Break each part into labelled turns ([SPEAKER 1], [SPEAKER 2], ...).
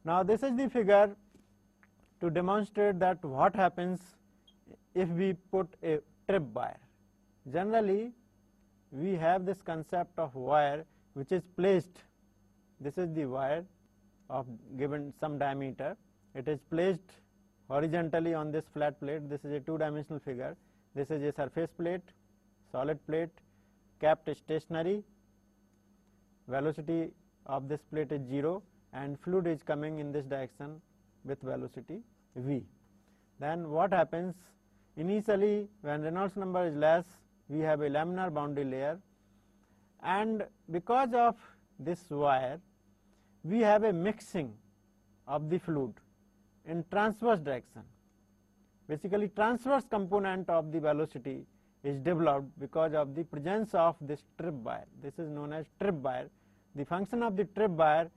[SPEAKER 1] Now this is the figure to demonstrate that what happens if we put a trip wire. Generally we have this concept of wire which is placed, this is the wire of given some diameter, it is placed horizontally on this flat plate. This is a two-dimensional figure. This is a surface plate, solid plate, kept stationary, velocity of this plate is 0 and fluid is coming in this direction with velocity v. Then what happens, initially when Reynolds number is less, we have a laminar boundary layer, and because of this wire we have a mixing of the fluid in transverse direction. Basically transverse component of the velocity is developed because of the presence of this trip wire. This is known as trip wire. The function of the trip wire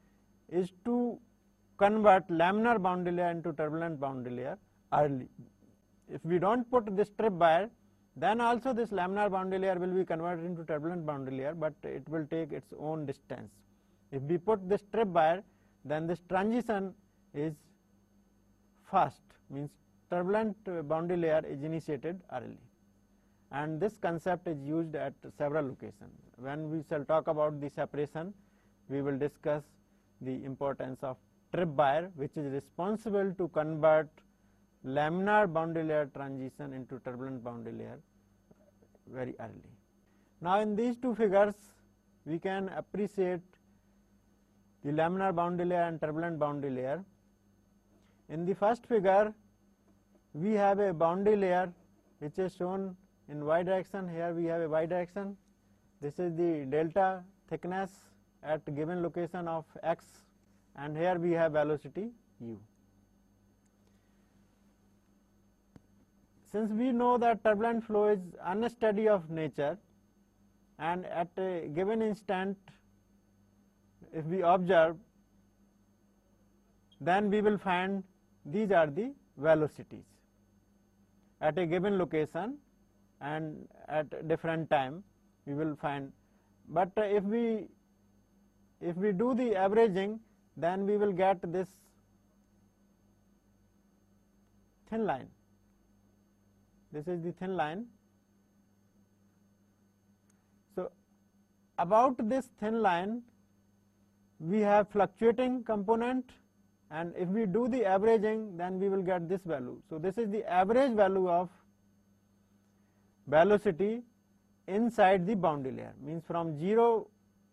[SPEAKER 1] is to convert laminar boundary layer into turbulent boundary layer early. If we don't put this trip wire, then also this laminar boundary layer will be converted into turbulent boundary layer, but it will take its own distance. If we put this trip wire, then this transition is fast, means turbulent boundary layer is initiated early, and this concept is used at several locations. When we shall talk about the separation, we will discuss the importance of trip wire, which is responsible to convert laminar boundary layer transition into turbulent boundary layer very early. Now in these two figures we can appreciate the laminar boundary layer and turbulent boundary layer. In the first figure we have a boundary layer which is shown in y direction. Here we have a y direction. This is the delta thickness at given location of x, and here we have velocity u. Since we know that turbulent flow is unsteady of nature, and at a given instant if we observe, then we will find these are the velocities at a given location and at different time we will find. But if we do the averaging, then we will get this thin line. This is the thin line. So about this thin line we have fluctuating component, and if we do the averaging, then we will get this value. So this is the average value of velocity inside the boundary layer, means from 0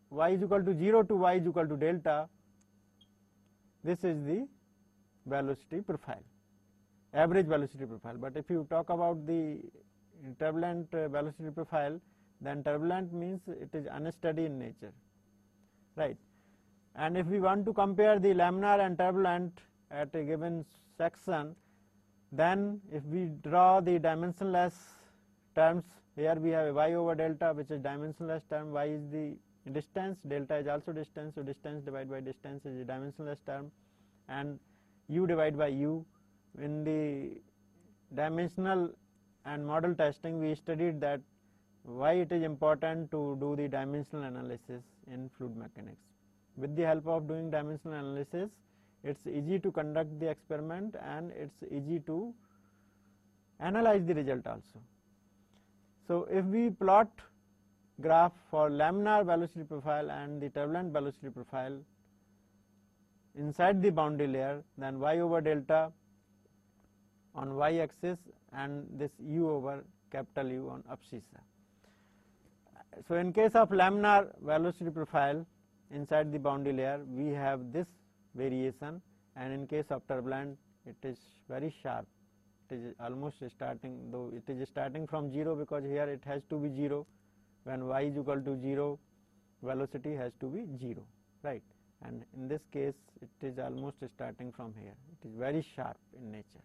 [SPEAKER 1] y is equal to 0 to y is equal to delta. This is the velocity profile, average velocity profile. But if you talk about the turbulent velocity profile, then turbulent means it is unsteady in nature, right? And if we want to compare the laminar and turbulent at a given section, then if we draw the dimensionless terms, here we have a y over delta which is dimensionless term, y is the distance, delta is also distance, so distance divided by distance is a dimensionless term, and u divided by u. In the dimensional and model testing we studied that why it is important to do the dimensional analysis in fluid mechanics. With the help of doing dimensional analysis, it's easy to conduct the experiment and it's easy to analyze the result also. So if we plot graph for laminar velocity profile and the turbulent velocity profile inside the boundary layer, then y over delta on y axis and this u over capital U on abscissa. So in case of laminar velocity profile inside the boundary layer we have this variation, and in case of turbulent it is very sharp. It is almost starting, though it is starting from 0 because here it has to be 0. When y is equal to 0, velocity has to be 0, right? And in this case it is almost starting from here. It is very sharp in nature.